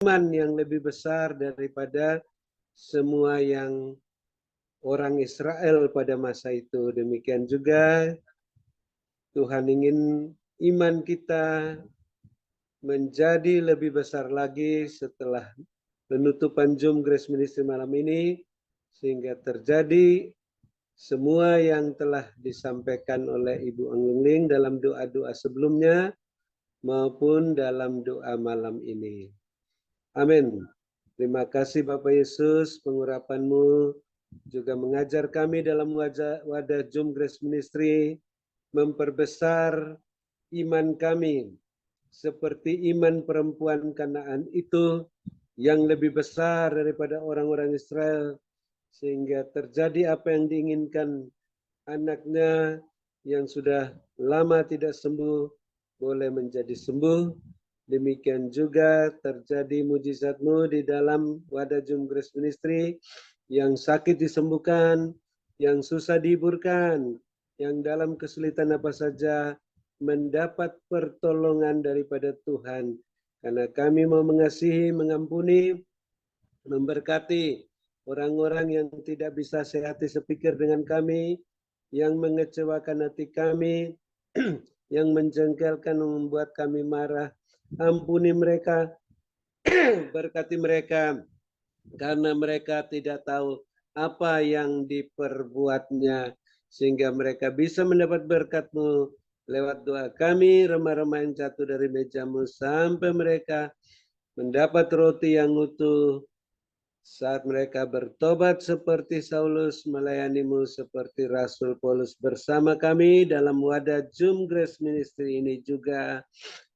iman yang lebih besar daripada semua yang orang Israel pada masa itu. Demikian juga Tuhan ingin iman kita menjadi lebih besar lagi setelah penutupan Zoom Grace Ministry malam ini, sehingga terjadi semua yang telah disampaikan oleh Ibu Angling dalam doa-doa sebelumnya maupun dalam doa malam ini. Amin. Terima kasih Bapak Yesus, pengurapan-Mu juga mengajar kami dalam wadah Zoom Grace Ministry memperbesar iman kami seperti iman perempuan Kanaan itu yang lebih besar daripada orang-orang Israel, sehingga terjadi apa yang diinginkan anaknya yang sudah lama tidak sembuh boleh menjadi sembuh. Demikian juga terjadi mujizat-Mu di dalam wadah Zoom Grace Ministry, yang sakit disembuhkan, yang susah dihiburkan, yang dalam kesulitan apa saja mendapat pertolongan daripada Tuhan. Karena kami mau mengasihi, mengampuni, memberkati orang-orang yang tidak bisa sehati sepikir dengan kami, yang mengecewakan hati kami, yang menjengkelkan, membuat kami marah. Ampuni mereka, berkati mereka, karena mereka tidak tahu apa yang diperbuatnya, sehingga mereka bisa mendapat berkat-Mu lewat doa kami, remah-remah yang jatuh dari meja-Mu, sampai mereka mendapat roti yang utuh, saat mereka bertobat seperti Saulus, melayani-Mu seperti Rasul Paulus bersama kami dalam wadah Zoom Grace Ministry ini juga.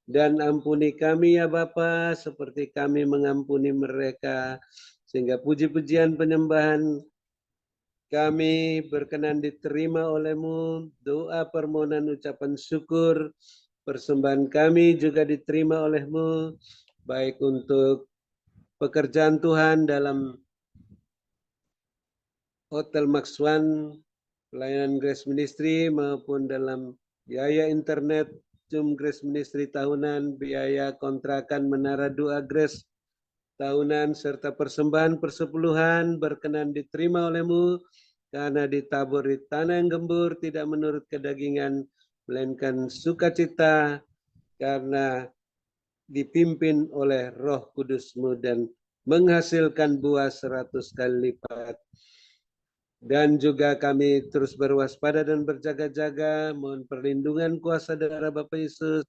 Dan ampuni kami ya Bapa, seperti kami mengampuni mereka, sehingga puji-pujian penyembahan kami berkenan diterima oleh-Mu. Doa permohonan ucapan syukur, persembahan kami juga diterima oleh-Mu, baik untuk pekerjaan Tuhan dalam Hotel Max One, pelayanan Grace Ministry, maupun dalam biaya internet Zoom Grace Ministry tahunan, biaya kontrakan Menara Doa Grace tahunan, serta persembahan persepuluhan berkenan diterima oleh-Mu, karena ditabur di tanah yang gembur, tidak menurut kedagingan, melainkan sukacita, karena dipimpin oleh Roh Kudus-Mu dan menghasilkan buah 100 kali lipat. Dan juga kami terus berwaspada dan berjaga-jaga, mohon perlindungan kuasa darah Bapa Yesus,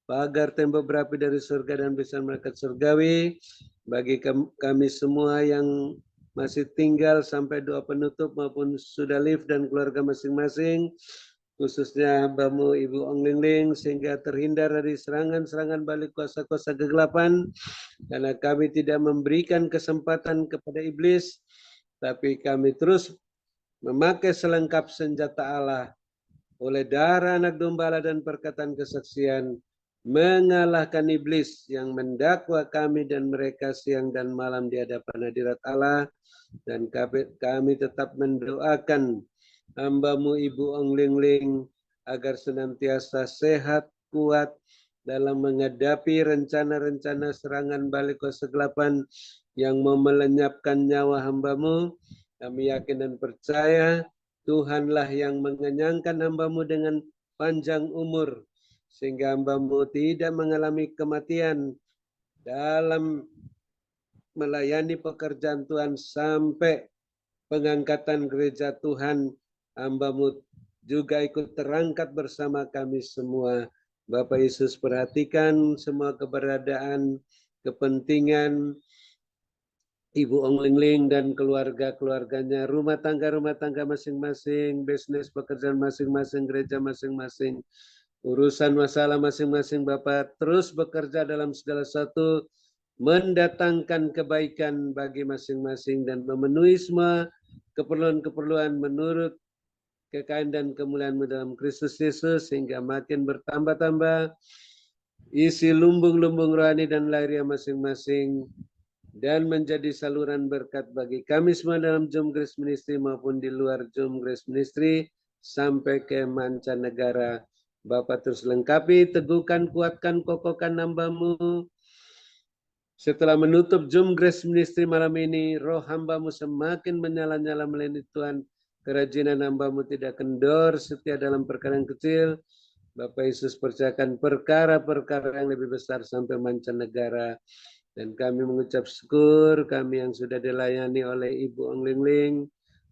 pagar tembok berapi dari surga dan bisa malaikat surgawi, bagi kami semua yang masih tinggal sampai doa penutup maupun sudah live dan keluarga masing-masing, khususnya hambamu Ibu Ong Ling Ling, sehingga terhindar dari serangan-serangan balik kuasa-kuasa kegelapan, karena kami tidak memberikan kesempatan kepada iblis, tapi kami terus memakai selengkap senjata Allah, oleh darah anak domba dan perkataan kesaksian, mengalahkan iblis yang mendakwa kami dan mereka siang dan malam di hadapan hadirat Allah. Dan kami tetap mendoakan hamba-Mu Ibu Ong Ling Ling agar senantiasa sehat, kuat dalam menghadapi rencana-rencana serangan balik kuasa kegelapan yang mau melenyapkan nyawa hamba-Mu. Kami yakin dan percaya Tuhanlah yang mengenyangkan hamba-Mu dengan panjang umur, sehingga hamba-Mu tidak mengalami kematian dalam melayani pekerjaan Tuhan sampai pengangkatan gereja Tuhan. Hamba-Mu juga ikut terangkat bersama kami semua. Bapak Yesus, perhatikan semua keberadaan, kepentingan Ibu Ong Ling Ling dan keluarga-keluarganya, rumah tangga masing-masing, bisnis pekerjaan masing-masing, gereja masing-masing, urusan masalah masing-masing. Bapak terus bekerja dalam segala sesuatu, mendatangkan kebaikan bagi masing-masing dan memenuhi semua keperluan-keperluan menurut kekayaan dan kemuliaan-Mu dalam Kristus Yesus, sehingga makin bertambah-tambah isi lumbung-lumbung rohani dan lahiriah masing-masing, dan menjadi saluran berkat bagi kami semua dalam Zoom Grace Ministry maupun di luar Zoom Grace Ministry sampai ke mancanegara. Bapak terus lengkapi, teguhkan, kuatkan, kokohkan hamba-Mu Setelah menutup Zoom Grace Ministry malam ini, roh hamba-Mu semakin menyala-nyala melayani Tuhan. Kerajinan hamba-Mu tidak kendor, setia dalam perkara yang kecil. Bapak Yesus percayakan perkara-perkara yang lebih besar sampai mancanegara. Dan kami mengucap syukur kami yang sudah dilayani oleh Ibu Ong Ling Ling.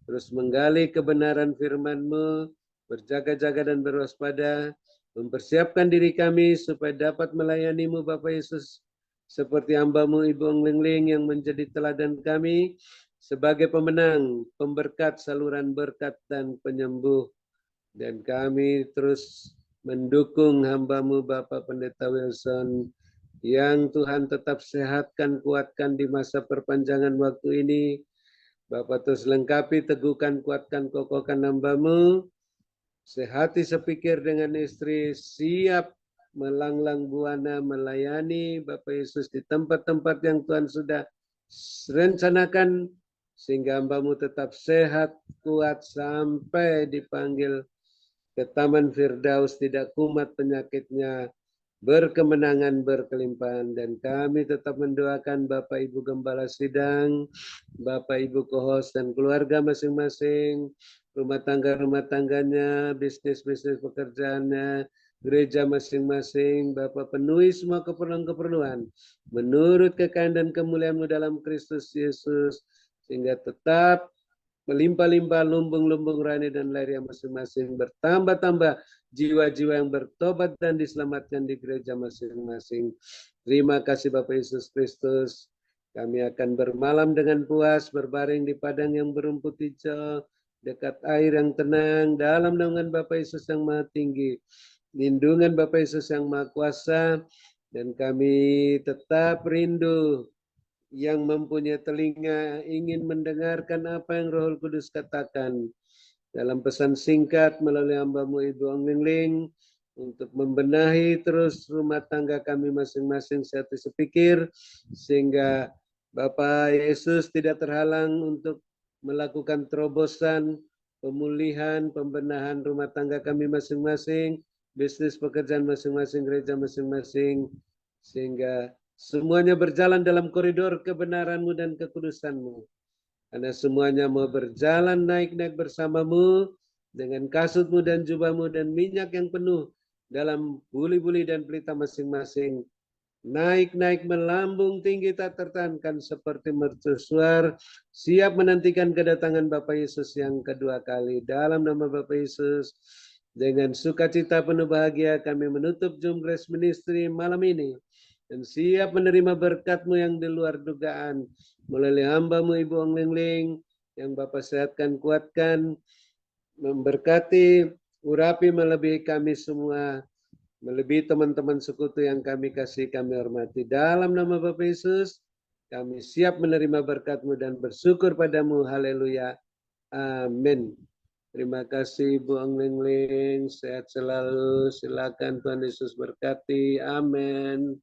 Terus menggali kebenaran firman-Mu, berjaga-jaga dan berwaspada. Mempersiapkan diri kami supaya dapat melayani-Mu Bapak Yesus. Seperti hamba-Mu Ibu Ong Ling Ling yang menjadi teladan kami sebagai pemenang, pemberkat, saluran berkat dan penyembuh. Dan kami terus mendukung hamba-Mu Bapak Pendeta Wilson yang Tuhan tetap sehatkan, kuatkan di masa perpanjangan waktu ini. Bapak terus lengkapi, teguhkan, kuatkan, kokohkan hamba-Mu. Sehati sepikir dengan istri, siap melanglang buana melayani Bapak Yesus di tempat-tempat yang Tuhan sudah rencanakan, sehingga hamba-Mu tetap sehat, kuat sampai dipanggil ke Taman Firdaus, tidak kumat penyakitnya, berkemenangan, berkelimpahan. Dan kami tetap mendoakan Bapak Ibu Gembala Sidang, Bapak Ibu Kohos dan keluarga masing-masing, rumah tangganya, bisnis-bisnis pekerjaannya, gereja masing-masing. Bapak penuhi semua keperluan-keperluan menurut kekayaan dan kemuliaan-Mu dalam Kristus Yesus, sehingga tetap melimpah-limpah lumbung-lumbung rani dan lahiriah masing-masing, bertambah-tambah jiwa-jiwa yang bertobat dan diselamatkan di gereja masing-masing. Terima kasih Bapak Yesus Kristus. Kami akan bermalam dengan puas, berbaring di padang yang berumput hijau, dekat air yang tenang, dalam naungan Bapak Yesus yang Maha Tinggi, lindungan Bapak Yesus yang Maha Kuasa, dan kami tetap rindu yang mempunyai telinga ingin mendengarkan apa yang Roh Kudus katakan dalam pesan singkat melalui hamba-Mu Ibu Ong Ling Ling, untuk membenahi terus rumah tangga kami masing-masing satu sepikir, sehingga Bapak Yesus tidak terhalang untuk melakukan terobosan, pemulihan, pembenahan rumah tangga kami masing-masing, bisnis pekerjaan masing-masing, gereja masing-masing, sehingga semuanya berjalan dalam koridor kebenaran-Mu dan kekudusan-Mu. Karena semuanya mau berjalan naik-naik bersama-Mu dengan kasut-Mu dan jubah-Mu dan minyak yang penuh dalam buli-buli dan pelita masing-masing. Naik-naik melambung tinggi tak tertahankan seperti mercusuar, siap menantikan kedatangan Bapak Yesus yang kedua kali. Dalam nama Bapak Yesus, dengan sukacita penuh bahagia kami menutup Zoom Grace Ministry malam ini, dan siap menerima berkat-Mu yang di luar dugaan melalui hamba-Mu Ibu Ong Ling Ling yang Bapak sehatkan, kuatkan, memberkati, urapi melebihi kami semua, melebihi teman-teman sekutu yang kami kasih, kami hormati. Dalam nama Bapak Yesus, kami siap menerima berkat-Mu dan bersyukur pada-Mu. Haleluya. Amin. Terima kasih Ibu Ong Ling Ling, sehat selalu. Silakan Tuhan Yesus berkati. Amin.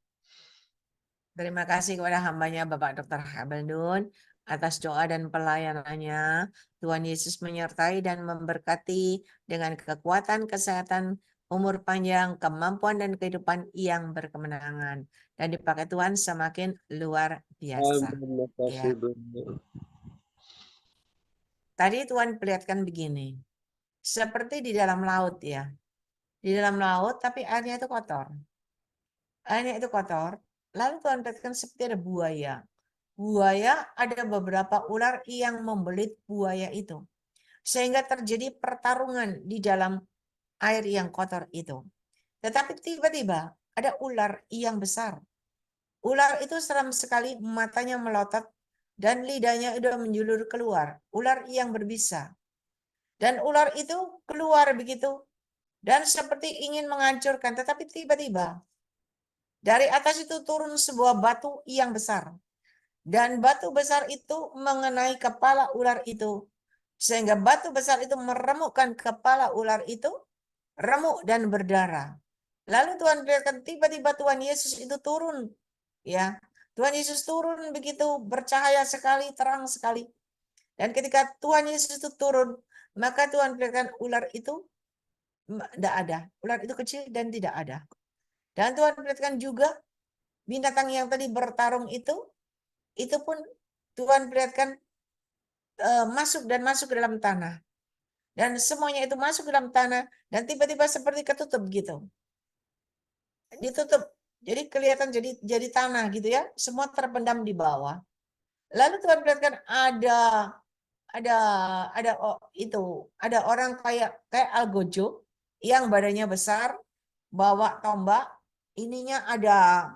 Terima kasih kepada hambanya Bapak Dr. Habelun atas doa dan pelayanannya. Tuhan Yesus menyertai dan memberkati dengan kekuatan, kesehatan, umur panjang, kemampuan dan kehidupan yang berkemenangan. Dan dipakai Tuhan semakin luar biasa. Terima kasih Bu. Tadi Tuhan perlihatkan begini. Seperti di dalam laut ya. Di dalam laut tapi airnya itu kotor. Airnya itu kotor. Lalu Tuhan perlihatkan seperti ada buaya. Buaya, ada beberapa ular yang membelit buaya itu. Sehingga terjadi pertarungan di dalam air yang kotor itu. Tetapi tiba-tiba ada ular yang besar. Ular itu seram sekali, matanya melotot dan lidahnya sudah menjulur keluar. Ular yang berbisa. Dan ular itu keluar begitu dan seperti ingin menghancurkan. Tetapi tiba-tiba dari atas itu turun sebuah batu yang besar. Dan batu besar itu mengenai kepala ular itu. Sehingga batu besar itu meremukkan kepala ular itu, remuk dan berdarah. Lalu Tuhan perlihatkan tiba-tiba Tuhan Yesus itu turun. Ya, Tuhan Yesus turun begitu bercahaya sekali, terang sekali. Dan ketika Tuhan Yesus itu turun, maka Tuhan perlihatkan ular itu tidak ada. Ular itu kecil dan tidak ada. Dan Tuhan perlihatkan juga binatang yang tadi bertarung itu pun Tuhan perlihatkan masuk ke dalam tanah. Dan semuanya itu masuk ke dalam tanah dan tiba-tiba seperti ketutup gitu. Ditutup. Jadi kelihatan jadi tanah gitu ya. Semua terpendam di bawah. Lalu Tuhan perlihatkan ada orang kayak algojo yang badannya besar, bawa tombak, ininya ada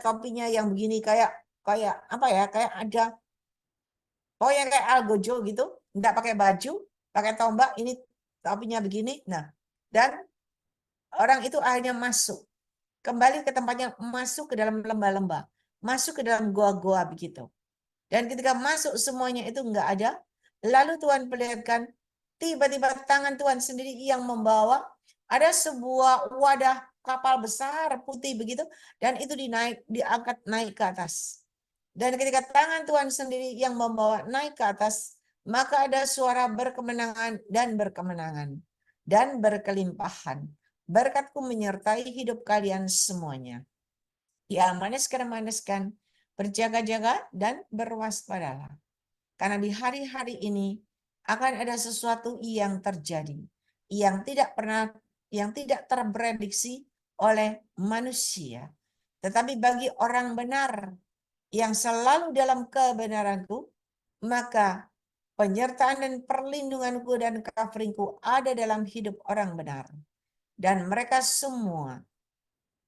topinya yang begini kayak apa ya, kayak ada yang kayak algojo gitu, enggak pakai baju, pakai tombak, ini topinya begini. Nah, dan orang itu akhirnya masuk kembali ke tempatnya, masuk ke dalam lembah-lembah, masuk ke dalam goa-goa begitu. Dan ketika masuk semuanya itu enggak ada, lalu Tuhan perlihatkan tiba-tiba tangan Tuhan sendiri yang membawa ada sebuah wadah kapal besar putih begitu, dan itu diangkat naik ke atas. Dan ketika tangan Tuhan sendiri yang membawa naik ke atas, maka ada suara berkemenangan dan berkemenangan dan berkelimpahan. Berkatku menyertai hidup kalian semuanya. Ya, maniskan, berjaga-jaga dan berwaspadalah. Karena di hari-hari ini akan ada sesuatu yang terjadi yang tidak terprediksi oleh manusia. Tetapi bagi orang benar yang selalu dalam kebenaranku, maka penyertaan dan perlindunganku dan coveringku ada dalam hidup orang benar. Dan mereka semua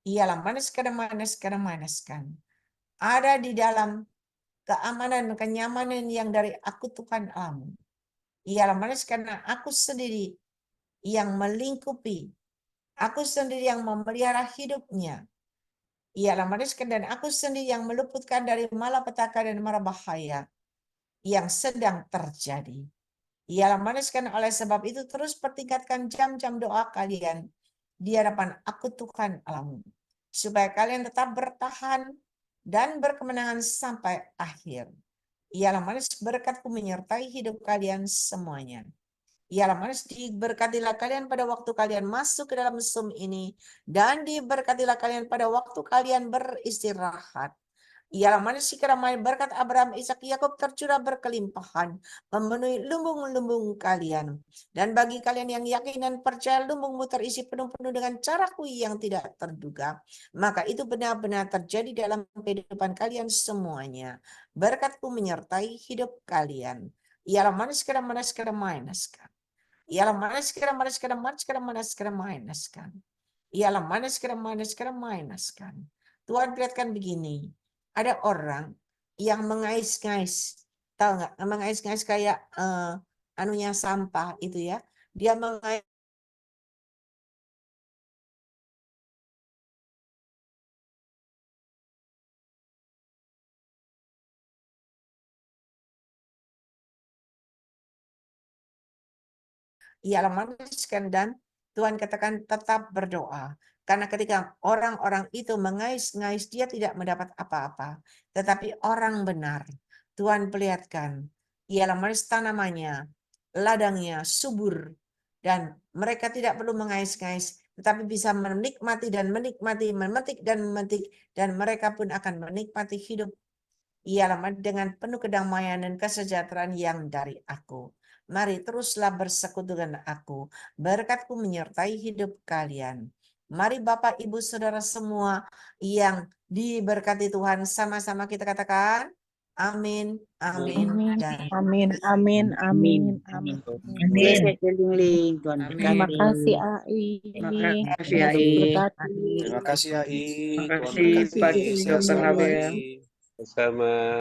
ialah maniskan, ada di dalam keamanan, kenyamanan yang dari aku Tuhan Allahmu. Ialah karena aku sendiri yang melingkupi, aku sendiri yang memelihara hidupnya. Ialah dan aku sendiri yang meluputkan dari malapetaka dan mara bahaya yang sedang terjadi. Ialah karena oleh sebab itu terus pertingkatkan jam-jam doa kalian di hadapan aku Tuhan Allahmu, supaya kalian tetap bertahan dan berkemenangan sampai akhir. Ialah berkatku menyertai hidup kalian semuanya. Ialah diberkatilah kalian pada waktu kalian masuk ke dalam Zoom ini, dan diberkatilah kalian pada waktu kalian beristirahat. Ialah berkat Abraham, Ishak, Yakub tercurah berkelimpahan, memenuhi lumbung-lumbung kalian. Dan bagi kalian yang yakin dan percaya lumbungmu terisi penuh-penuh dengan caraku yang tidak terduga, maka itu benar-benar terjadi dalam kehidupan kalian semuanya. Berkatku menyertai hidup kalian. Ialah manaskan. Ialah manaskan. Ialah manaskan. Tuhan perlihatkan begini. Ada orang yang mengais-ngais, tahu nggak? Mengais-ngais kayak anunya sampah itu ya. Dia mengais ialah manaskan, dan Tuhan katakan tetap berdoa. Karena ketika orang-orang itu mengais-ngais, dia tidak mendapat apa-apa. Tetapi orang benar, Tuhan perlihatkan, ialah manis tanamannya, ladangnya subur, dan mereka tidak perlu mengais-ngais, tetapi bisa menikmati dan menikmati, memetik dan memetik, dan mereka pun akan menikmati hidup ialah dengan penuh kedamaian dan kesejahteraan yang dari aku. Mari teruslah bersekutu dengan aku. Berkatku menyertai hidup kalian. Mari Bapak, Ibu, Saudara semua yang diberkati Tuhan, sama-sama kita katakan amin, amin, dan Amin, amin, amin, amin. Amin. Tuhan Terima berkati. kasih AI. Terima kasih, Yesus AI. berkati. Terima kasih AI. Terima Tuhan kasih berkati. Pak Sehat Dr. selalu Abel. AI. Bersama